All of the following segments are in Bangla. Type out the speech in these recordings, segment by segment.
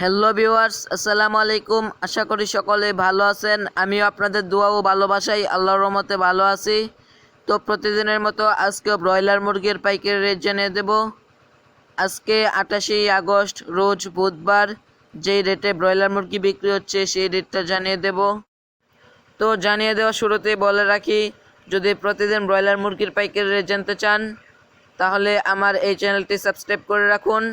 হ্যালো ভিউয়ার্স, আসসালামু আলাইকুম। আশা করি সকলে ভালো আছেন। আমিও আপনাদের দোয়া ও ভালোবাসায় আল্লাহর রহমতে ভালো আছি। তো প্রতিদিনের মতো আজকেও ব্রয়লার মুরগির পাইকারি রেট জানিয়ে দেব। আজকে 28 আগস্ট রোজ বুধবার যেই রেটে ব্রয়লার মুরগি বিক্রি হচ্ছে সেই রেটটা জানিয়ে দেব। তো জানিয়ে দেওয়া শুরুতেই বলে রাখি, যদি প্রতিদিন ব্রয়লার মুরগির পাইকারি রেট জানতে চান তাহলে আমার এই চ্যানেলটি সাবস্ক্রাইব করে রাখুন।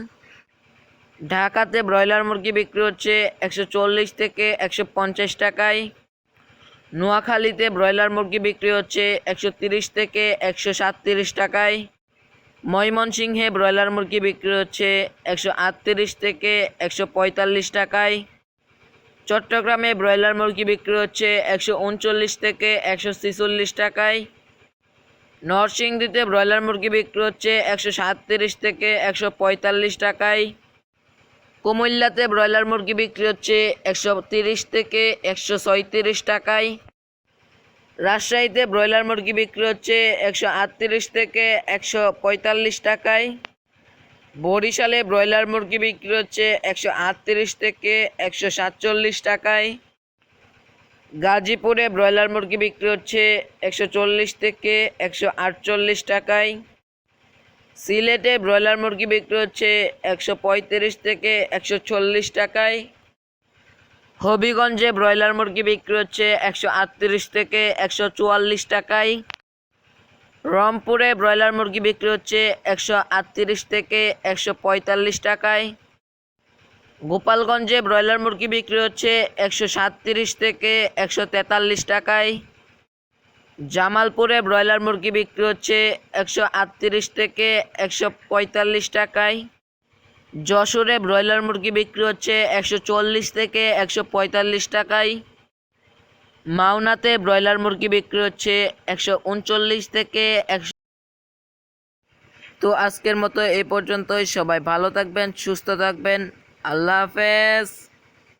ঢাকাতে ব্রয়লার মুরগি বিক্রি হচ্ছে 140 থেকে 150 টাকায়। নোয়াখালীতে ব্রয়লার মুরগি বিক্রি হচ্ছে 130 থেকে 137 টাকায়। ময়মনসিংহে ব্রয়লার মুরগি বিক্রি হচ্ছে 138 থেকে 145 টাকায়। চট্টগ্রামে ব্রয়লার মুরগি বিক্রি হচ্ছে 139 থেকে 146 টাকায়। নরসিংদীতে ব্রয়লার মুরগি বিক্রি হচ্ছে 137 থেকে 145 টাকায়। কুমিল্লাতে ব্রয়লার মুরগি বিক্রি হচ্ছে 130 থেকে 136 টাকায়। রাজশাহীতে ব্রয়লার মুরগি বিক্রি হচ্ছে 138 থেকে 145 টাকায়। বরিশালে ব্রয়লার মুরগি বিক্রি হচ্ছে 138 থেকে 147 টাকায়। গাজীপুরে ব্রয়লার মুরগি বিক্রি হচ্ছে 140 থেকে 148 টাকায়। সিলেটে ব্রয়লার মুরগি বিক্রি হচ্ছে 135 থেকে 140 টাকায়। হবিগঞ্জে ব্রয়লার মুরগি বিক্রি হচ্ছে 138 থেকে 144 টাকায়। রংপুরে ব্রয়লার মুরগি বিক্রি হচ্ছে 138 থেকে 145 টাকায়। গোপালগঞ্জে ব্রয়লার মুরগি বিক্রি হচ্ছে 137 থেকে 143 টাকায়। জামালপুরে ব্রয়লার মুরগি বিক্রি হচ্ছে 138 থেকে 145 টাকায়। যশোরে ব্রয়লার মুরগি বিক্রি হচ্ছে 140 থেকে 145 টাকায়। মাওনাতে ব্রয়লার মুরগি বিক্রি হচ্ছে 139 থেকে 100। তো আজকের মতো এই পর্যন্তই। সবাই ভালো থাকবেন, সুস্থ থাকবেন। আল্লাহ হাফেজ।